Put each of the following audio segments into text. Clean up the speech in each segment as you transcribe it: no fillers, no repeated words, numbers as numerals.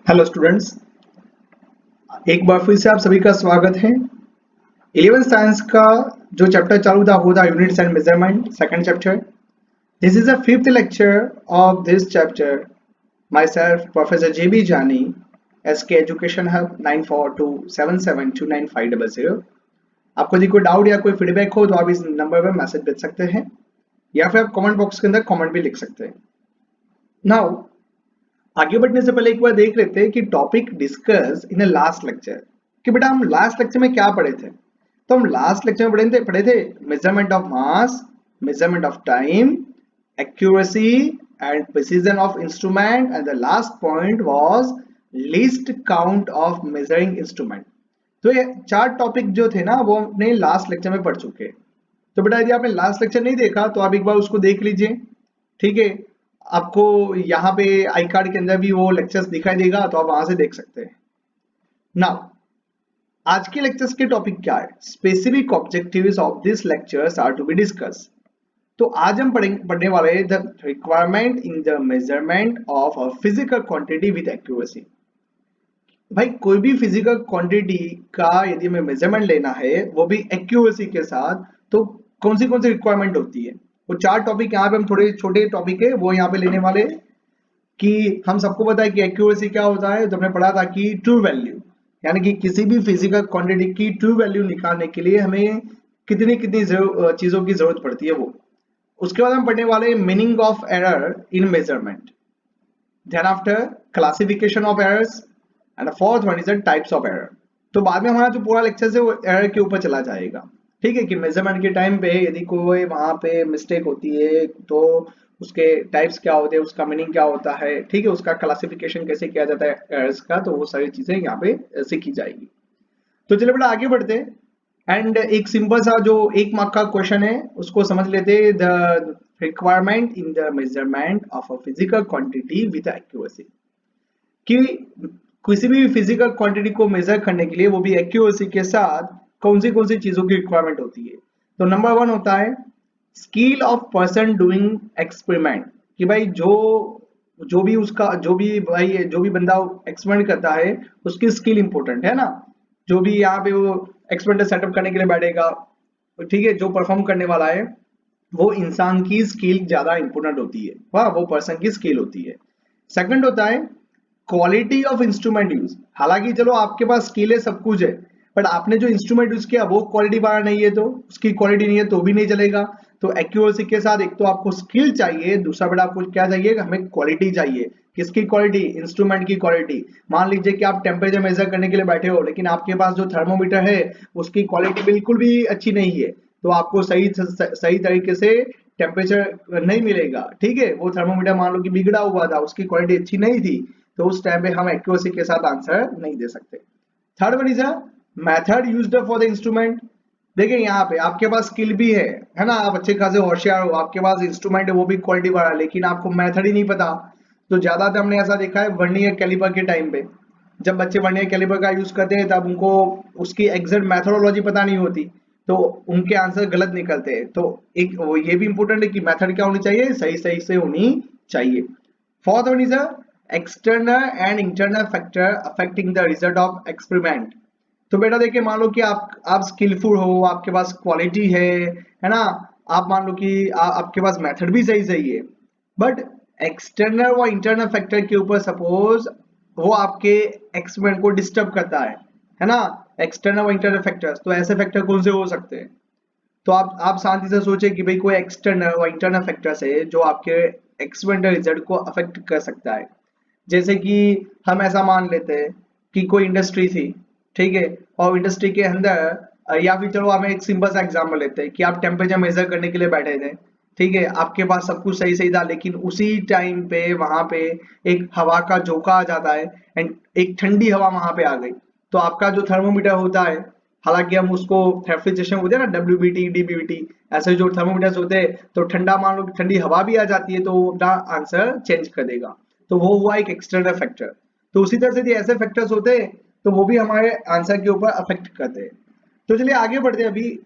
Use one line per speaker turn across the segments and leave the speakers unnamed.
Hello students, एक बार फिर से आप सभी का स्वागत है। 11th साइंस का जो चैप्टर चालू था वो था units and measurement, second chapter. This is the fifth lecture of this chapter. My self professor JB जानी, SK एजुकेशन हब 9427729500। आपको यदि कोई डाउट या कोई फीडबैक हो तो आप इस नंबर पर मैसेज भेज सकते हैं या फिर आप कमेंट बॉक्स के अंदर कमेंट भी लिख सकते हैं। नाउ आगे बढ़ने से पहले एक बार देख लेते हैं कि topic discuss in last lecture, कि बेटा हम लास्ट लेक्चर में क्या पढ़े थे। तो हम लास्ट लेक्चर में पढ़े थे measurement of mass, measurement of time, accuracy and precision of instrument, and the last point was least count of measuring instrument. तो ये चार टॉपिक जो थे ना वो अपने लास्ट लेक्चर में पढ़ चुके हैं। तो बेटा यदि आपने लास्ट लेक्चर नहीं देखा तो आप एक बार उसको देख लीजिए, ठीक है। आपको यहाँ पे आई कार्ड के अंदर भी वो लेक्चर्स दिखाई देगा, तो आप वहां से देख सकते हैं। नाउ आज के लेक्चर्स के टॉपिक क्या है, specific objectives of this lectures are to be discuss. तो आज हम पढ़ने वाले हैं the requirement in the measurement of a physical quantity with accuracy. भाई कोई भी फिजिकल क्वांटिटी का यदि हमें मेजरमेंट लेना है वो भी एक्यूरेसी के साथ, तो कौन सी रिक्वायरमेंट होती है। वो चार टॉपिक यहाँ पे हम थोड़े छोटे टॉपिक है वो यहाँ पे लेने वाले हैं। कि हम सबको पता है कि एक्यूरेसी क्या होता है, तो हमने पढ़ा था कि ट्रू वैल्यू, यानी कि किसी भी फिजिकल क्वांटिटी की ट्रू वैल्यू निकालने के लिए हमें कितनी कितनी चीजों की जरूरत पड़ती है वो। उसके बाद हम पढ़ने वाले meaning of error in measurement, then after classification of errors, and fourth one is the types of error. तो बाद में हमारा जो पूरा लेक्चर है वो एरर के ऊपर चला जाएगा, ठीक है। कि मेजरमेंट के टाइम पे यदि कोई वहां पे मिस्टेक होती है तो उसके टाइप्स क्या होते हैं, उसका मीनिंग क्या होता है, ठीक है, उसका क्लासिफिकेशन कैसे किया जाता है एरर्स का, तो वो सारी चीजें यहाँ पे सीखी जाएगी। तो चलिए बेटा आगे बढ़ते हैं। एंड एक सिंपल सा जो एक मार्क का क्वेश्चन है उसको समझ लेते हैं। The requirement in the measurement of a physical quantity with accuracy, कि किसी भी फिजिकल क्वांटिटी को मेजर करने के लिए वो भी एक्यूरेसी के साथ कौन सी चीजों की रिक्वायरमेंट होती है। तो नंबर वन होता है skill of person doing experiment, कि भाई जो जो भी उसका जो भी बंदा एक्सपेरिमेंट करता है उसकी स्किल इंपॉर्टेंट है ना। जो भी यहाँ पे वो एक्सपेरिमेंट सेटअप करने के लिए बैठेगा, ठीक है, जो परफॉर्म करने वाला है वो इंसान की स्किल ज्यादा इंपॉर्टेंट होती है, वाह वो पर्सन की स्किल होती है। सेकंड होता है क्वालिटी ऑफ इंस्ट्रूमेंट यूज। हालांकि चलो आपके पास स्किल है, सब कुछ है, बट आपने जो इंस्ट्रूमेंट यूज किया वो क्वालिटी वाला नहीं है, तो उसकी क्वालिटी नहीं है तो भी नहीं चलेगा। तो एक्यूरेसी के साथ एक तो आपको स्किल चाहिए, दूसरा बेटा आपको क्या चाहिए, हमें क्वालिटी चाहिए। किसकी क्वालिटी, इंस्ट्रूमेंट की क्वालिटी। मान लीजिए कि आप टेम्परेचर मेजर करने के लिए बैठे हो लेकिन आपके पास जो थर्मोमीटर है उसकी क्वालिटी बिल्कुल भी अच्छी नहीं है, तो आपको सही तरीके से टेम्परेचर नहीं मिलेगा, ठीक है। वो थर्मोमीटर मान लो कि बिगड़ा हुआ था, उसकी क्वालिटी अच्छी नहीं थी, तो उस टाइम पे हम एक्यूरेसी के साथ आंसर नहीं दे सकते। Third one is a method used for the instrument. देखिए यहाँ पे आपके पास स्किल भी है ना, आप अच्छे खासे होशियार हो, आपके पास इंस्ट्रूमेंट है वो भी क्वालिटी वाला, लेकिन आपको मेथड ही नहीं पता। तो ज्यादातर हमने ऐसा देखा है वर्नियर कैलिपर के टाइम पे, जब बच्चे वर्नियर कैलिपर का यूज करते हैं तब उनको उसकी एग्जैक्ट मेथोडोलॉजी पता नहीं होती, तो उनके आंसर गलत निकलते हैं। तो एक वो ये भी इंपॉर्टेंट है कि मेथड क्या होनी चाहिए, सही सही से होनी चाहिए। Fourth one is a external and internal factor affecting the result of experiment. तो बेटा देखिए मान लो कि आप स्किलफुल हो, आपके पास क्वालिटी है ना। आप मान लो कि आपके पास मेथड भी सही सही है, बट एक्सटर्नल व इंटरनल फैक्टर के ऊपर सपोज वो आपके एक्सपेरिमेंट को डिस्टर्ब करता है ना। एक्सटर्नल व इंटरनल फैक्टर्स, तो ऐसे फैक्टर कौन से हो सकते हैं। तो आप शांति से सोचे कि भाई कोई एक्सटर्नल व इंटरनल फैक्टर्स है जो आपके एक्सपेरिमेंटल रिजल्ट को अफेक्ट कर सकता है। जैसे कि हम ऐसा मान लेते हैं कि कोई इंडस्ट्री थी, ठीक है, और इंडस्ट्री के अंदर या फिर चलो हम एक सिंपल सा एग्जांपल लेते हैं कि आप टेम्परेचर मेजर करने के लिए बैठे थे, ठीक है, आपके पास सब कुछ सही सही था, लेकिन उसी टाइम पे वहां पे एक हवा का झोंका आ जाता है एंड एक ठंडी हवा वहां पे आ गई। तो आपका जो थर्मोमीटर होता है, हालांकि हम उसको रेफ्रिजरेशन होते हैं ना, WBT DBBT, ऐसे जो थर्मोमीटर्स होते हैं, तो ठंडा मान लो ठंडी हवा भी आ जाती है तो वो अपना आंसर चेंज कर देगा। तो वो हुआ एक एक्सटर्नल फैक्टर। तो उसी तरह से यदि ऐसे फैक्टर्स होते हैं तो वो भी हमारे आंसर के ऊपर अफेक्ट करते हैं। तो चलिए आगे बढ़ते हैं। अभी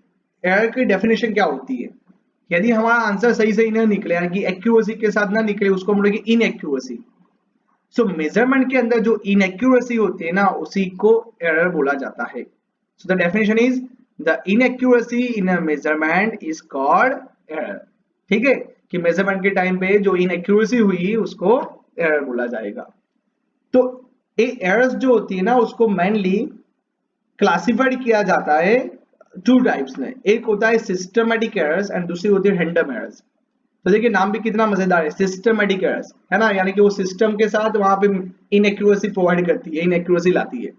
एरर की डेफिनेशन क्या होती है, यदि हमारा आंसर सही सही ना निकले, यानी कि एक्यूरेसी के साथ ना निकले, उसको हम बोलेंगे इनएक्यूरेसी। सो मेजरमेंट के अंदर जो इनएक्यूरेसी होती है ना उसी को एरर बोला जाता है। So the definition is the inaccuracy in a measurement is called error. ठीक है, कि मेजरमेंट के टाइम पे जो इनएक्यूरेसी हुई उसको एरर बोला जाएगा। तो ये एरर्स जो होती है ना उसको मेनली क्लासिफाइड किया जाता है टू टाइप्स में। एक होता है सिस्टमेटिक एरर्स एंड दूसरी होती है रैंडम एरर्स। तो देखिए नाम भी कितना मजेदार है, सिस्टमेटिक एरर्स, है ना, यानी कि वो सिस्टम के साथ वहां पे इनएक्यूरेसी प्रोवाइड करती है, इनएक्यूरेसी लाती है।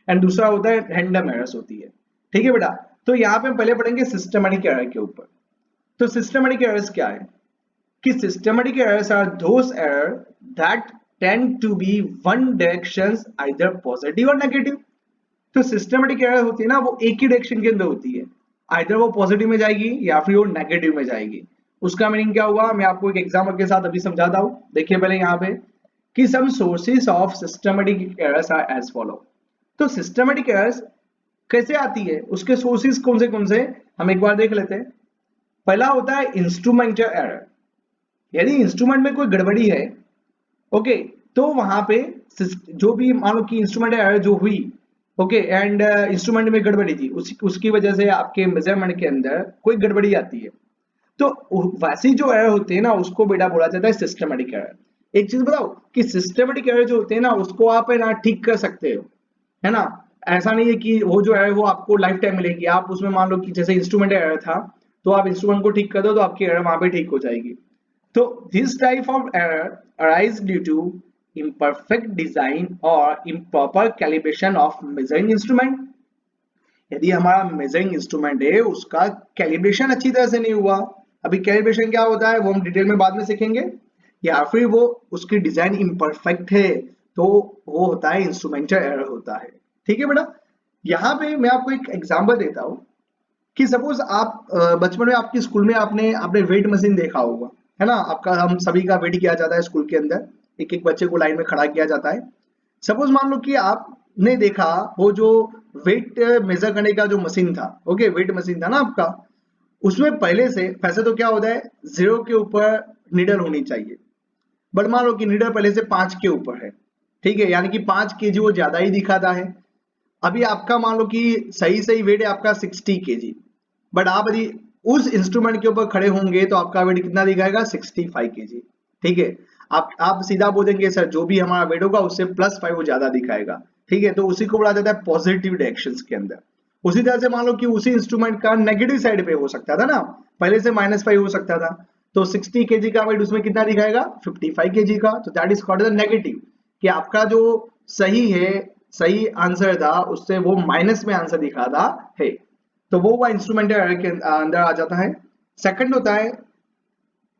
एंड दूसरा होता है रैंडम एरर्स होती है। ठीक है बेटा, तो यहाँ पे हम पहले पढ़ेंगे सिस्टमेटिक एरर के ऊपर। तो सिस्टमेटिक एरर्स क्या है कि systematic errors are those error that tend to be one directions either positive और नेगेटिव। तो सिस्टमेटिक एरर होती है ना वो एक ही डायरेक्शन के अंदर होती है, आइदर वो पॉजिटिव में जाएगी या फिर वो नेगेटिव में जाएगी। उसका मीनिंग क्या हुआ, मैं आपको एक एग्जांपल के साथ अभी समझाता हूं। देखिए पहले यहाँ पे कि some sources of systematic errors are as follow. तो सिस्टमेटिक एरर्स कैसे आती है, उसके सोर्सेस कौन से हम एक बार देख लेते हैं। पहला होता है इंस्ट्रूमेंटल एरर। यदि इंस्ट्रूमेंट में कोई गड़बड़ी है, ओके, तो वहां पे जो भी मान लो कि इंस्ट्रूमेंट एरर जो हुई, ओके, एंड इंस्ट्रूमेंट में गड़बड़ी थी, उसकी वजह से आपके मेजरमेंट के अंदर कोई गड़बड़ी आती है, तो वैसी जो एरर होती है ना उसको बेटा बोला जाता है सिस्टमेटिक एरर। एक चीज बताओ कि सिस्टमेटिक एरर जो होते हैं ना उसको आप है ना ठीक कर सकते हो, है ना। ऐसा नहीं है कि वो जो एरर वो आपको लाइफ टाइम मिलेगी। आप उसमें मान लो कि जैसे इंस्ट्रूमेंट एरर था तो आप इंस्ट्रूमेंट को ठीक कर दो तो आपकी एरर वहां पे ठीक हो जाएगी। तो this type of error arise due to imperfect design or improper calibration of measuring instrument। यदि हमारा मेजरिंग इंस्ट्रूमेंट है उसका कैलिब्रेशन अच्छी तरह से नहीं हुआ, अभी कैलिब्रेशन क्या होता है वो हम डिटेल में बाद में सीखेंगे, या फिर वो उसकी डिजाइन इम्परफेक्ट है तो वो होता है इंस्ट्रूमेंटल एरर होता है। ठीक है बेटा, यहाँ पे मैं आपको एक एग्जांपल देता हूँ कि सपोज आप बचपन में आपकी स्कूल में आपने आपने वेट मशीन देखा होगा, है ना। आपका हम सभी का वेट किया जाता है स्कूल के अंदर, एक एक बच्चे को लाइन में खड़ा किया जाता है। सपोज मान लो कि आपने देखा वो जो वेट मेजर करने का जो मशीन था, ओके, वेट मशीन था ना आपका, उसमें पहले से वैसे तो क्या होता है जीरो के ऊपर नीडल होनी चाहिए, बट मान लो कि नीडल पहले से 5 के ऊपर है। ठीक है, यानी कि 5 kg वो ज्यादा ही दिखाता है। अभी आपका मान लो कि सही सही वेट है आपका 60 kg, बट आप यदि उस इंस्ट्रूमेंट के ऊपर खड़े होंगे तो आपका वेट कितना दिखाएगा 65 kg। ठीक है, आप सीधा बोलेंगे सर जो भी हमारा वेट होगा उससे +5 वो ज्यादा दिखाएगा। ठीक है, तो उसी को बोला जाता है पॉजिटिव डायरेक्शंस के अंदर। उसी तरह से मान लो कि उसी इंस्ट्रूमेंट का नेगेटिव साइड पे हो सकता था ना, पहले से -5 हो सकता था, तो 60 kg का वेट उसमें कितना दिखाएगा 55 kg का, तो that is called the negative, कि आपका जो सही है, सही आंसर था उससे वो माइनस में आंसर दिखाता है, तो वो इंस्ट्रूमेंटल एरर के अंदर आ जाता है। सेकंड होता है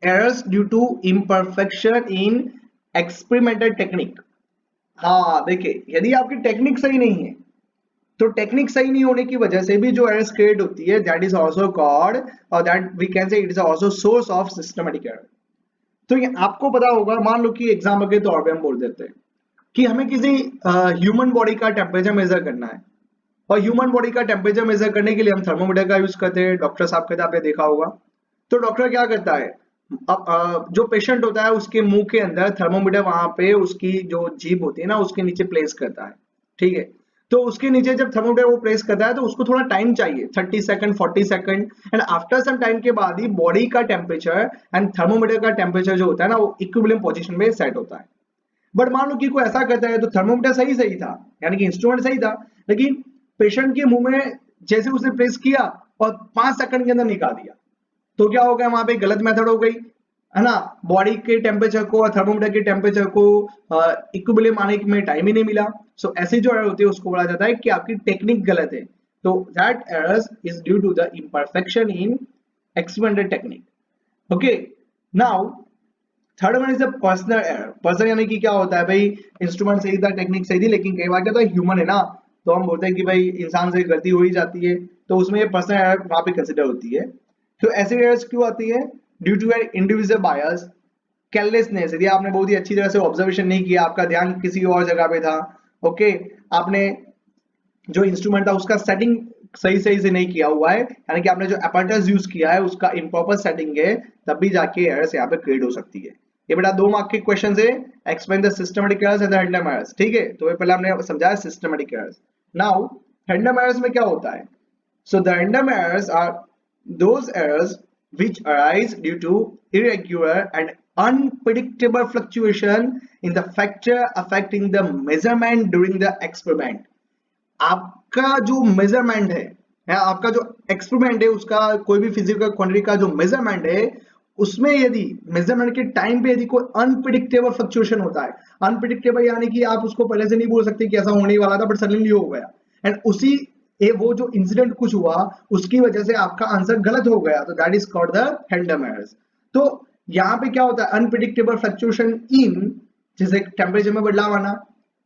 errors due to imperfection in experimental technique. हाँ देखिए, यदि आपकी टेक्निक सही नहीं है तो टेक्निक सही नहीं होने की वजह से भी जो एरर्स क्रिएट होती है दैट इज आल्सो कॉल्ड, और that we can say it is also source of systematic error. तो ये आपको पता होगा, मान लो कि एग्जाम्पल के तौर पे हम बोल देते हैं कि हमें किसी ह्यूमन बॉडी का टेम्परेचर मेजर करना है, और ह्यूमन बॉडी का टेम्परेचर मेजर करने के लिए हम थर्मोमीटर का यूज करते हैं। डॉक्टर साहब कहते हैं, आपने देखा होगा। तो डॉक्टर क्या करता है, अब जो पेशेंट होता है उसके मुंह के अंदर थर्मोमीटर वहां पे उसकी जो जीभ होती है ना उसके नीचे प्लेस करता है। ठीक है, तो उसके नीचे जब थर्मोमीटर वो प्लेस करता है तो उसको थोड़ा टाइम चाहिए, 30 second 40 second, and after some time के बाद ही बॉडी का टेम्परेचर एंड थर्मोमीटर का टेम्परेचर जो होता है ना वो इक्विलिब्रियम पोजीशन में सेट होता है। बट मान लो कि कोई ऐसा करता है तो थर्मोमीटर सही सही था, यानी कि इंस्ट्रूमेंट सही था, लेकिन पेशेंट के मुंह में जैसे उसने प्रेस किया और 5 सेकंड के अंदर निकाल दिया, तो क्या हो गया, वहां पे गलत मेथड हो गई, है ना। बॉडी के टेम्परेचर को और थर्मोमीटर के टेम्परेचर को इक्विलिब्रियम आने में टाइम ही नहीं मिला। सो ऐसी जो एरर होती है उसको बोला जाता है कि आपकी टेक्निक गलत है। तो that errors is due to the imperfection in experimental technique. Okay, now third one is the personal error. Personal यानी कि क्या होता है भाई, इंस्ट्रूमेंट सही था, टेक्निक सही थी, लेकिन कई बार क्या होता है ह्यूमन है ना, तो हम बोलते हैं कि भाई इंसान से गलती हो ही जाती है, तो उसमें ये पर्सनल एरर वहां पे कंसिडर होती है। तो ऐसे एरर्स क्यों आती है, due to an individual bias, carelessness, यदि आपने बहुत ही अच्छी तरह से ऑब्जर्वेशन नहीं किया, आपका ध्यान किसी और जगह पे था, ओके, आपने जो इंस्ट्रूमेंट था उसका सेटिंग सही सही से नहीं किया हुआ है, यानी कि आपने जो अपैरेटस यूज किया है उसका इम्प्रॉपर सेटिंग है, तब भी जाके एरर्स यहाँ पे क्रिएट हो सकती है। ये बेटा 2 मार्क के क्वेश्चन है, explain the systematic errors and the random errors. ठीक है, तो ये पहले हमने समझाया systematic errors. Now random errors में क्या होता है? So the random errors are those errors which arise due to irregular and unpredictable fluctuation in the factor affecting the measurement during the experiment। आपका जो मेजरमेंट है आपका जो एक्सपेरिमेंट है उसका कोई भी फिजिकल क्वांटिटी का जो मेजरमेंट है उसमें यदि मेजरमेंट के टाइम पे यदि कोई अनप्रिडिक्टेबल फ्लक्चुएशन होता है, अनप्रिडिक्टेबल यानी कि आप उसको पहले से नहीं बोल सकते कि ऐसा होने वाला था बट सडनली हो गया, एंड उसी वो जो इंसिडेंट कुछ हुआ उसकी वजह से आपका आंसर गलत हो गया, तो that is called the random errors. तो यहाँ पे क्या होता है? अनप्रिडिक्टेबल फ्लक्चुएशन इन, जैसे टेम्परेचर में बदलाव आना।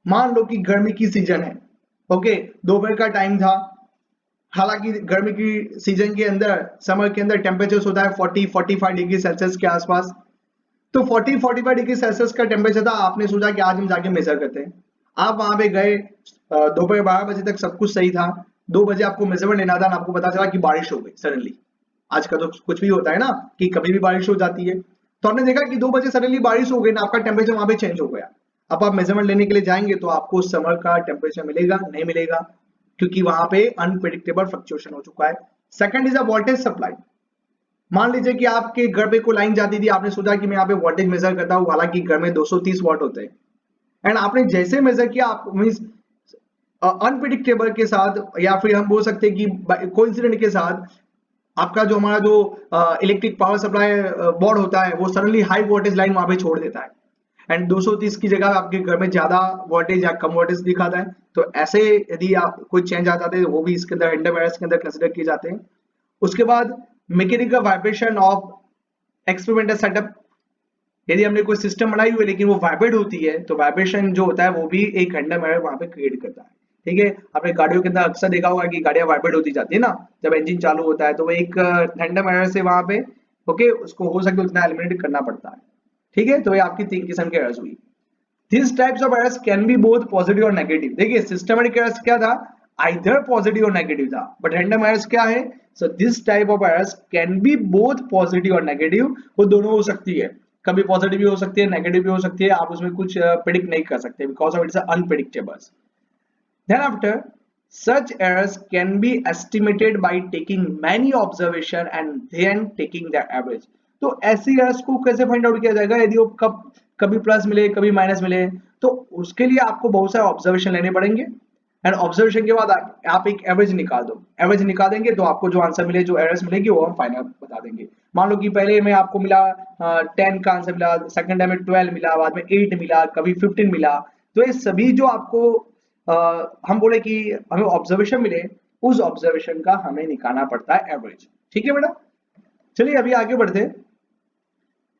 मान लो कि गर्मी की सीजन है, ओके, दोपहर का टाइम था, हालांकि गर्मी की सीजन के अंदर, समर के अंदर टेम्परेचर होता है 40-45 डिग्री सेल्सियस के आसपास। तो 40-45 डिग्री सेल्सियस का टेम्परेचर था, आपने सोचा कि आज हम जाके मेजर करते हैं। आप वहां पे गए, दोपहर 12 बजे तक सब कुछ सही था, 2 बजे आपको मेजरमेंट लेना था, आपको पता चला कि बारिश हो गई सडनली। आज का तो कुछ भी होता है ना कि कभी भी बारिश हो जाती है, तो आपने देखा कि 2 बजे सडनली बारिश हो गई ना, आपका टेम्परेचर वहां पे चेंज हो गया। अब आप मेजरमेंट लेने के लिए जाएंगे तो आपको समर का टेम्परेचर मिलेगा नहीं मिलेगा, क्योंकि वहां पे अनप्रिडिक्टेबल फ्लक्चुएशन हो चुका है। Second is a voltage supply. मान लीजिए कि आपके घर पे कोई लाइन जाती थी, आपने सोचा कि मैं यहाँ पे वोल्टेज मेजर करता हूँ, हालांकि घर में 230 वॉट होते हैं, एंड आपने जैसे मेजर किया, आप मींस अनप्रिडिक्टेबल के साथ, या फिर हम बोल सकते हैं कि कोइंसिडेंट के साथ, आपका जो हमारा जो इलेक्ट्रिक पावर सप्लाई बोर्ड होता है वो सडनली हाई वोल्टेज लाइन वहां पे छोड़ देता है, एंड 230 की जगह आपके घर में ज्यादा वोल्टेज या कम वोल्टेज दिखाता है। तो ऐसे यदि आप कोई चेंज आ जाते हैं वो भी इसके अंदर रैंडम एरर्स के अंदर कंसीडर किए जाते हैं। उसके बाद mechanical vibration of experimental setup. यदि हमने कोई सिस्टम बनाई हुई है लेकिन वो वाइब्रेट होती है, तो वाइब्रेशन जो होता है वो भी एक रैंडम एरर वहां पे क्रिएट करता है। ठीक है, आपने गाड़ियों के अंदर अक्सर देखा होगा कि गाड़ियां वाइब्रेट होती जाती है ना, जब इंजन चालू होता है, तो वो एक रैंडम एरर से वहां पे, ओके, उसको हो सके उतना एलिमिनेट करना पड़ता है। ठीक है, तो ये आपकी 3 किस्म की एरर्स हुई। These types of errors can be both positive और नेगेटिव। देखिए सिस्टमेटिक एरर्स क्या था, आइदर पॉजिटिव और नेगेटिव था, बट रैंडम एरर्स क्या है? So this type of errors can be both positive और नेगेटिव, वो दोनों हो सकती है, कभी पॉजिटिव भी हो सकती है, नेगेटिव भी हो सकती है, आप उसमें कुछ प्रिडिक्ट नहीं कर सकते because of its unpredictable. Then after, such errors can be estimated by taking many observation and then taking the average। तो ऐसी एरर्स को कैसे फाइंड आउट किया जाएगा? यदि वो कभी प्लस मिले कभी माइनस मिले, तो उसके लिए आपको बहुत सारे ऑब्जर्वेशन लेने पड़ेंगे, एंड ऑब्जर्वेशन के बाद आप एक एवरेज निकाल दो। एवरेज निकाल देंगे तो आपको जो आंसर मिले, जो एरर्स मिलेगी वो हम फाइनल बता देंगे। मान लो कि पहले में आपको मिला 10 का आंसर मिला, सेकंड टाइम में 12 मिला, बाद में 8 मिला, कभी 15 मिला, तो ये सभी जो आपको हम बोले कि हमें ऑब्जर्वेशन मिले, उस ऑब्जर्वेशन का हमें निकालना पड़ता है एवरेज। ठीक है बेटा, चलिए अभी आगे बढ़ते।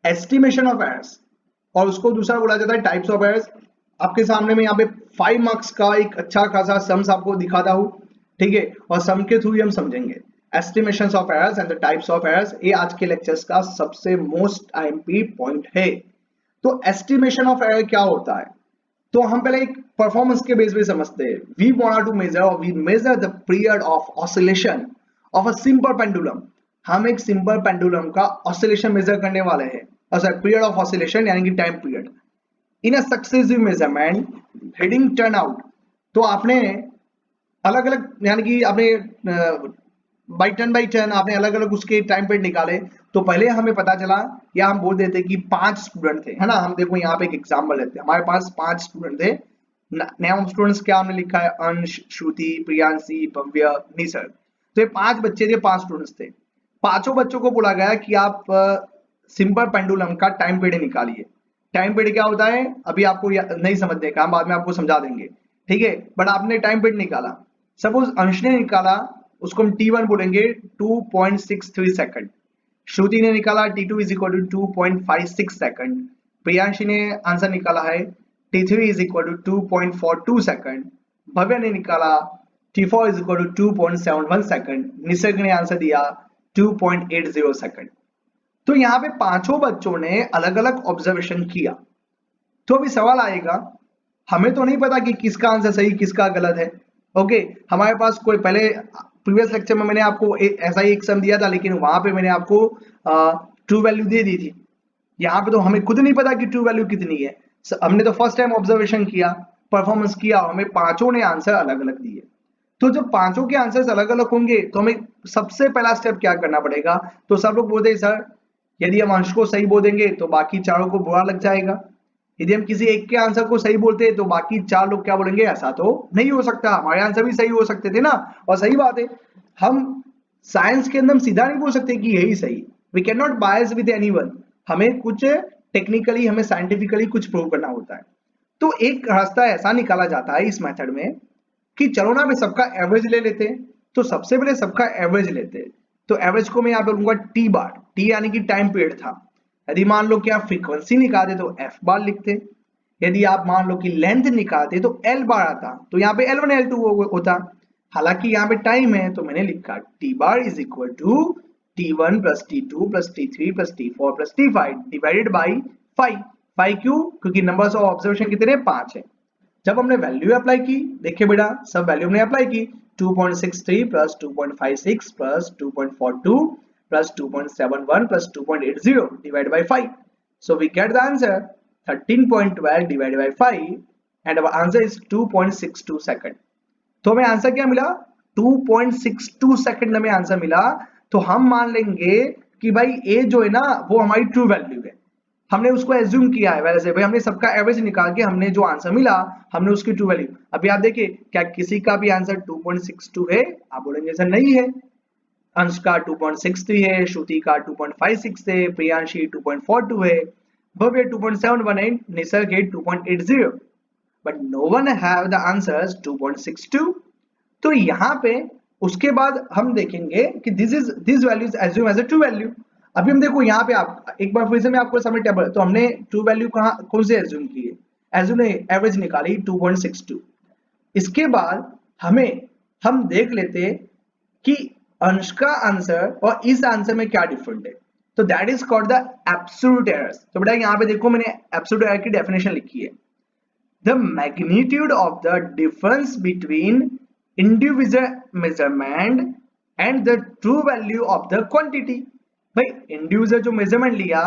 एस्टिमेशन ऑफ एरर्स, और उसको दूसरा बोला जाता है टाइप्स ऑफ एरर्स। आपके सामने में यहाँ पे 5 मार्क्स का एक अच्छा खासा सम्स आपको दिखाता हूँ, ठीक है, और सम के थ्रू ही हम समझेंगे estimations of errors and the types of errors. ये आज के लेक्चर्स का सबसे मोस्ट आईएमपी पॉइंट है। तो एस्टिमेशन ऑफ एरर क्या होता है? तो हम पहले एक परफॉर्मेंस के बेस पे समझते हैं। वी वांट टू मेजर, और we measure the period of oscillation of a simple pendulum. हम एक सिंपल पेंडुलम का ऑसिलेशन मेजर करने वाले हैं, और पीरियड ऑफ ऑसिलेशन यानी कि time period in a successive measurement heading turn out. तो आपने अलग अलग, यानी कि आपने बाई टर्न आपने अलग अलग उसके टाइम पीरियड निकाले। तो पहले हमें पता चला, या हम बोल देते कि 5 स्टूडेंट थे, है ना। हम देखो यहाँ पे एक एग्जाम्पल लेते हैं, हमारे पास 5 स्टूडेंट थे। नेम स्टूडेंट्स क्या हमने लिखा है? अंश, श्रुति, प्रियांशी, भव्य, निसर्ग। तो ये 5 बच्चे थे, 5 स्टूडेंट्स थे। पांचों बच्चों को बोला गया कि आप सिंपल पेंडुलम का टाइम पीरियड निकालिए। टाइम पीरियड क्या होता है अभी आपको नहीं समझने का, हम बाद में आपको समझा देंगे, ठीक है, बट आपने टाइम पीरियड निकाला। सपोज अंश ने निकाला, उसको हम T1 बोलेंगे, 2.63 सेकंड। श्रुति ने निकाला T2 is equal to 2.56 second. Priyanshi ने आंसर निकाला है T3 is equal to 2.42 second. Bhavya ने निकाला T4 is equal to 2.71 second. Nisarg ने आंसर दिया 2.80 सेकंड। तो यहाँ पे पांचों बच्चों ने अलग अलग ऑब्जर्वेशन किया। तो अभी सवाल आएगा, हमें तो नहीं पता कि किसका आंसर सही किसका गलत है। ओके, हमारे पास कोई पहले प्रीवियस लेक्चर में मैंने आपको ऐसा ही एक सम दिया था, लेकिन वहां पे मैंने आपको ट्रू वैल्यू दे दी थी। यहाँ पे तो हमें खुद नहीं पता कि ट्रू वैल्यू कितनी है। हमने तो फर्स्ट टाइम ऑब्जर्वेशन किया, परफॉर्मेंस किया, हमें पांचों ने आंसर अलग अलग दिए। तो जब पांचों के आंसर्स अलग अलग होंगे तो हमें सबसे पहला स्टेप क्या करना पड़ेगा? तो सब लोग बोलते हैं सर यदि हम अंश को सही बोल देंगे तो बाकी चारों को बुरा लग जाएगा, यदि हम किसी एक के आंसर को सही बोलते हैं तो बाकी चार लोग क्या बोलेंगे, ऐसा तो नहीं हो सकता, हमारे आंसर भी सही हो सकते थे ना। और सही बात है, हम साइंस के अंदर हम सीधा नहीं बोल सकते कि यही सही, we can not bias with anyone, हमें कुछ टेक्निकली, हमें साइंटिफिकली कुछ प्रूव करना होता है। तो एक रास्ता ऐसा निकाला जाता है इस मेथड में कि चलो ना, मैं सबका एवरेज ले लेते हैं। तो सबसे पहले सबका एवरेज लेते हैं। तो एवरेज को मैं यहाँ पे लूंगा टी बार, टी यानी कि टाइम पीरियड था। यदि मान लो कि आप फ्रीक्वेंसी निकालते तो एफ बार लिखते, यदि आप मान लो कि लेंथ निकालते तो एल बार आता, तो यहाँ पे L1 L2 होता। हालांकि यहाँ पे टाइम है तो मैंने लिखा T bar is equal to T1 plus T2 plus T3 plus T4 plus T5 divided by 5। 5 क्यों? क्योंकि नंबर्स ऑफ ऑब्जर्वेशन कितने, 5 है। जब हमने वैल्यू अप्लाई की, देखिए बेटा सब वैल्यू हमने अप्लाई की, 2.63 plus 2.56 plus 2.42 plus 2.71 plus 2.80 divide by 5, so we get the answer 13.12 divided by 5 and our answer is 2.62 second। तो हमें आंसर क्या मिला, 2.62 सेकंड हमें आंसर मिला। तो हम मान लेंगे कि भाई ए जो है ना वो हमारी ट्रू वैल्यू है, हमने उसको एज्यूम किया है, वैसे भाई हमने सबका एवरेज निकाल के हमने जो आंसर मिला हमने उसकी ट्रू वैल्यू। अभी आप देखिए क्या किसी का भी आंसर 2.62 है? आप बोलेंगे सर नहीं है। अंश का 2.63 है, श्रुति का 2.56 है, प्रियांशी 2.42 है, भव्य 2.71 है, निसर्ग है 2.80, but no one have the answers 2.62। तो यहाँ पे उसके बाद हम देखेंगे कि this value is assume as a true value. अभी हम देखो यहाँ पे, आप एक बार फिर से मैं आपको सबमिट टेबल, तो हमने ट्रू वैल्यू कहाँ कौन से एज्यूम की है, एज्यूम ने एवरेज निकाली 2.62। इसके बाद हम देख लेते कि अंश का आंसर और इस आंसर में क्या डिफरेंट है। तो that is called the absolute errors. तो बेटा यहाँ पे देखो मैंने एब्सोल्यूट एरर की डेफिनेशन लिखी है, the magnitude of the difference between individual measurement and the true value of the quantity। भाई इंडिविजुअल जो मेजरमेंट लिया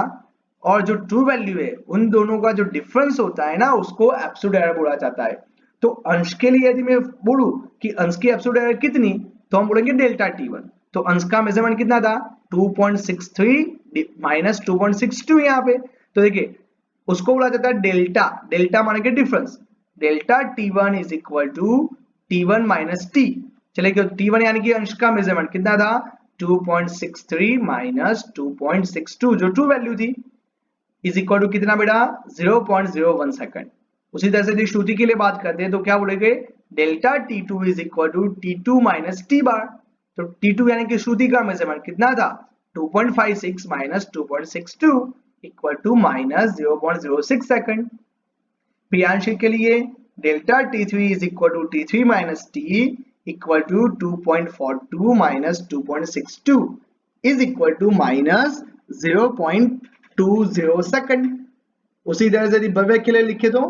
और जो ट्रू वैल्यू है उन दोनों का जो डिफरेंस होता है ना उसको एब्सोल्यूट एरर बोला जाता है। तो अंश के लिए यदि मैं बोलूं कि अंश की एब्सोल्यूट एरर कितनी, तो हम बोलेंगे डेल्टा T1। तो अंश का मेजरमेंट कितना था, 2.63 माइनस 2.62 यहाँ पे। तो देखिए उसको बोला जाता है डेल्टा, डेल्टा माने के difference, delta T1 is equal to T1 minus T. चलिए T1 यानी कि अंश का मेजरमेंट कितना था, 2.63 माइनस 2.62 जो ट्रू वैल्यू थी इज इक्वल टू कितना बेटा, 0.01 सेकंड। उसी तरह से यदि श्रुति के लिए बात करते हैं तो क्या बोलेंगे, delta T2 is equal to T2 minus T bar. तो T2 यानी कि श्रुति का मेजरमेंट कितना था, 2.56 minus 2.62 equal to minus 0.06 second. Priyanshi के लिए delta T3 is equal to T3 minus T equal to 2.42 minus 2.62 is equal to minus 0.20 second. उसी तरह से यदि भव्य के लिए लिखे तो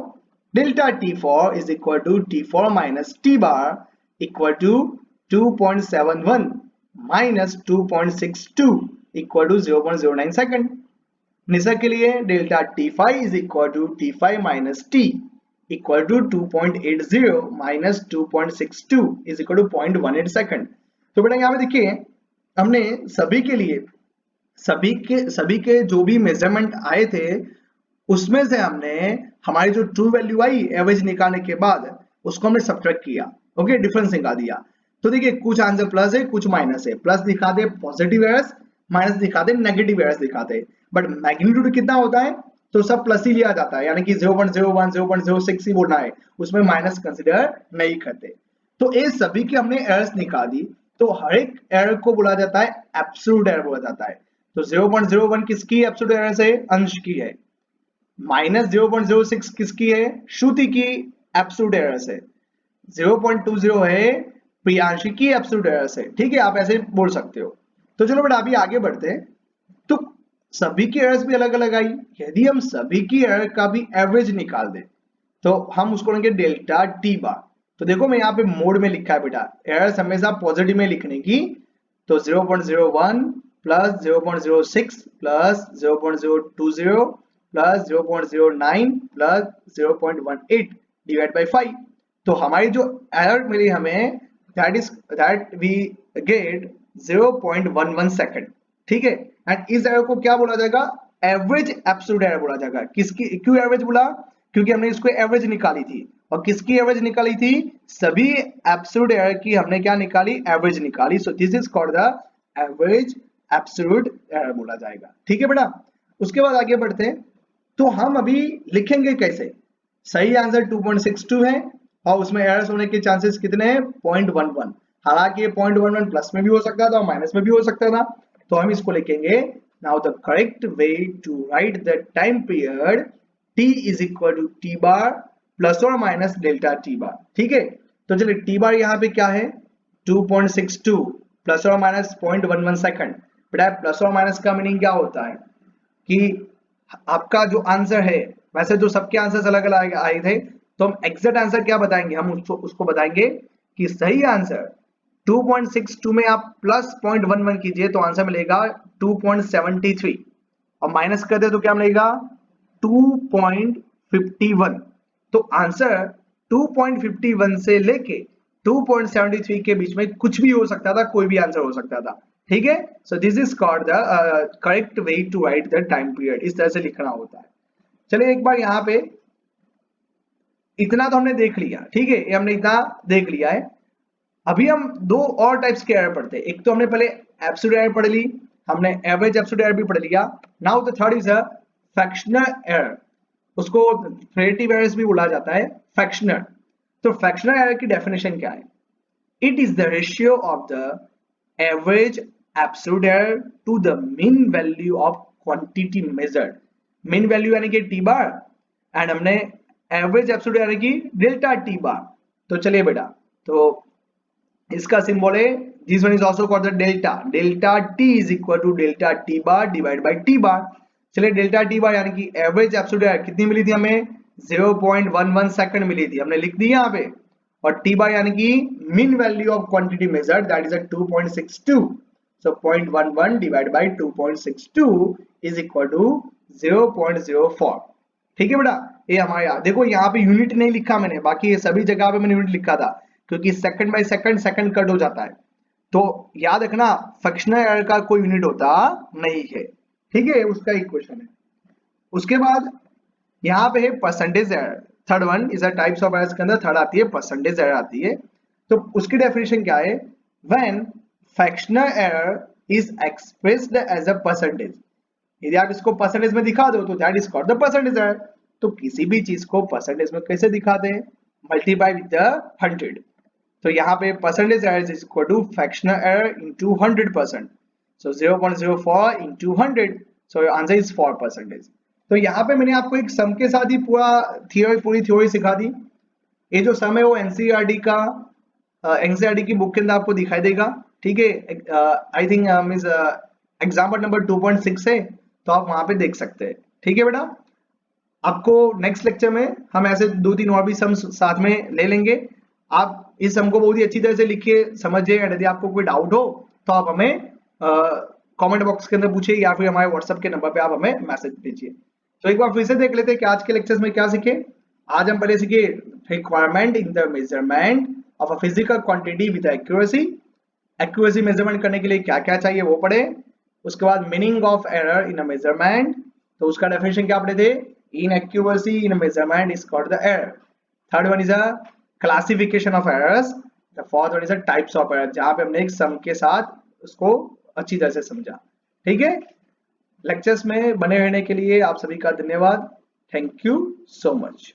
delta T4 is equal to T4 minus T bar equal to 2.71 minus 2.62 equal to 0.09 second. Nisarg के लिए delta T5 is equal to T5 minus T equal to 2.80 minus 2.62 is equal to 0.18 second. तो बेटा यहाँ पे देखिए हमने सभी के जो भी मेजरमेंट आए थे उसमें से हमने हमारी जो ट्रू वैल्यू आई एवरेज निकालने के बाद उसको हमने सब्ट्रैक्ट किया, ओके, डिफरेंस निकाल दिया। तो देखिए कुछ आंसर प्लस है कुछ माइनस है, प्लस दिखाते पॉजिटिव एरर्स, माइनस दिखाते नेगेटिव एरर्स दिखाते, बट मैग्नीट्यूड कितना होता है तो सब प्लस ही लिया जाता है, यानी कि 0.01 0.06 ही बोलना है, उसमें माइनस कंसिडर नहीं करते। तो ये सभी के हमने एरर्स निकाल दी। तो हर एक एरर को बोला जाता है एब्सोल्यूट एरर बोला जाता है। तो 0.01 किसकी एब्सोल्यूट एरर है, अंश की है। माइनस 0.06 किसकी है, श्रुति की एब्सोल्यूट एरर है। 0.20 है प्रियांशी की एब्सोल्यूट एरर है। ठीक है, आप ऐसे बोल सकते हो। तो चलो बेटा अभी आगे बढ़ते हैं। तो सभी की एरर्स भी अलग अलग आई, यदि हम सभी की एरर का भी एवरेज निकाल दें तो हम उसको लेंगे डेल्टा टी बार। तो देखो मैं यहाँ पे मोड में लिखा है बेटा, एरर्स हमेशा पॉजिटिव में लिखने की। तो 0.01 plus 0.06 plus 0.020 plus 0.09 plus 0.18 divide by 5। तो हमारी जो एरर मिली हमें दैट वी गेट 0.11 सेकंड, ठीक है। एंड इस एरर को क्या बोला जाएगा, एवरेज एब्सोल्यूट एरर बोला जाएगा। किसकी, क्यों एवरेज बोला, क्योंकि हमने इसको एवरेज निकाली थी। और किसकी एवरेज निकाली थी, सभी एब्सोल्यूट एरर की हमने क्या निकाली, एवरेज निकाली। सो this is called the average absolute error बोला जाएगा, ठीक है बेटा। उसके बाद आगे बढ़ते हैं। तो हम अभी लिखेंगे कैसे, सही आंसर 2.62 है और उसमें एरर्स होने के चांसेस कितने हैं, 0.11। हालांकि ये 0.11 प्लस में भी हो सकता था और माइनस में भी हो सकता था। तो हम इसको लिखेंगे, now the correct way to write the time period t is equal to T bar plus और माइनस डेल्टा टी बार, ठीक है। तो चलिए टी बार यहाँ पे क्या है, 2.62 प्लस और माइनस 0.11 सेकंड। बेटा प्लस और माइनस का मीनिंग क्या होता है कि आपका जो आंसर है, वैसे तो सबके आंसर अलग अलग आए थे, तो हम एग्जैक्ट आंसर क्या बताएंगे, हम उसको बताएंगे कि सही आंसर 2.62 में आप प्लस 0.11 कीजिए तो आंसर मिलेगा 2.73 और माइनस कर दे तो क्या मिलेगा 2.51। तो आंसर 2.51 से लेके 2.73 के बीच में कुछ भी हो सकता था, कोई भी आंसर हो सकता था, ठीक है। So this is called the correct way to write the time period, इस तरह से लिखना होता है। चलिए एक बार यहाँ पे इतना तो हमने देख लिया, ठीक है, ये हमने इतना देख लिया है। अभी हम दो और टाइप्स के एरर पढ़ते हैं। एक तो हमने पहले एब्सोल्यूट एरर पढ़ ली, हमने एवरेज एब्सोल्यूट एरर भी पढ़ लिया। Now the third is a fractional error, उसको रिलेटिव एरर्स भी बोला जाता है, फ्रैक्शनल। तो फ्रैक्शनल एरर की डेफिनेशन क्या है, it is the ratio of the average absolute error to the mean value of quantity measured. Mean value यानी कि टी बार एंड हमने एवरेज एब्सोल्यूट एरर की डेल्टा टी बार। तो चलिए बेटा, तो इसका सिंबल है, this one is also called the delta, delta T is equal to delta T bar divide by T bar. चलिए डेल्टा टी बार यानी कि एवरेज एब्सोल्यूट एरर कितनी मिली थी हमें, 0.11 सेकंड मिली थी, हमने लिख दी यहाँ पे। और टी बार यानी कि mean value of quantity measured, that is 2.62। So 0.11 divide by 2.62 is equal to 0.04, ठीक है बेटा। ये हमारे देखो यहाँ पे यूनिट नहीं लिखा मैंने, बाकी ये सभी जगह पे मैंने यूनिट लिखा था क्योंकि second by second second cut हो जाता है। तो याद रखना फ्रैक्शनल एरर का कोई यूनिट होता नहीं है, ठीक है, उसका एक क्वेश्चन है। उसके बाद यहाँ पे है percentage error, third one is a types of errors के अंदर थर्ड आती है परसेंटेज एरर आती है। तो उसकी डेफिनेशन क्या है, when fractional error is expressed as a percentage. यदि आप इसको परसेंटेज में दिखा दो तो that is called the percentage error. तो किसी भी चीज को परसेंटेज में कैसे दिखाते हैं, मल्टीप्लाई विद द 100। तो यहाँ पे percentage error is equal to fractional error into 100%। So 0.04 into 100, so answer is 4%। तो यहाँ पे मैंने आपको एक सम के साथ ही पूरी थ्योरी सिखा दी। ये जो सम है वो एनसीईआरटी का एनसीईआरटी की बुक के अंदर आपको दिखाई देगा, ठीक है। I think means example number 2.6 है, तो आप वहां पे देख सकते हैं, ठीक है बेटा। आपको नेक्स्ट लेक्चर में हम ऐसे 2-3 और भी सम साथ में ले लेंगे। आप इस सम को बहुत ही अच्छी तरह से लिखिए, समझिए। यदि आपको कोई डाउट हो तो आप हमें कमेंट बॉक्स के अंदर पूछिए या फिर हमारे व्हाट्सएप के नंबर पे आप हमें मैसेज भेजिए। तो एक बार फिर से देख लेते हैं कि आज के लेक्चर्स में क्या सीखे। आज हम पहले सीखे requirement in the measurement of a physical quantity with accuracy. Accuracy measurement करने के लिए क्या क्या चाहिए वो पढ़े। उसके बाद meaning of error in a measurement, तो उसका डेफिनेशन क्या पढ़े थे, inaccuracy in a measurement is called the error. Third one is a classification of errors. The fourth one is a types of error, जहाँ पे हमने एक सम के साथ उसको अच्छी तरह से समझा, ठीक है। लेक्चर्स में बने रहने के लिए आप सभी का धन्यवाद। Thank you so much.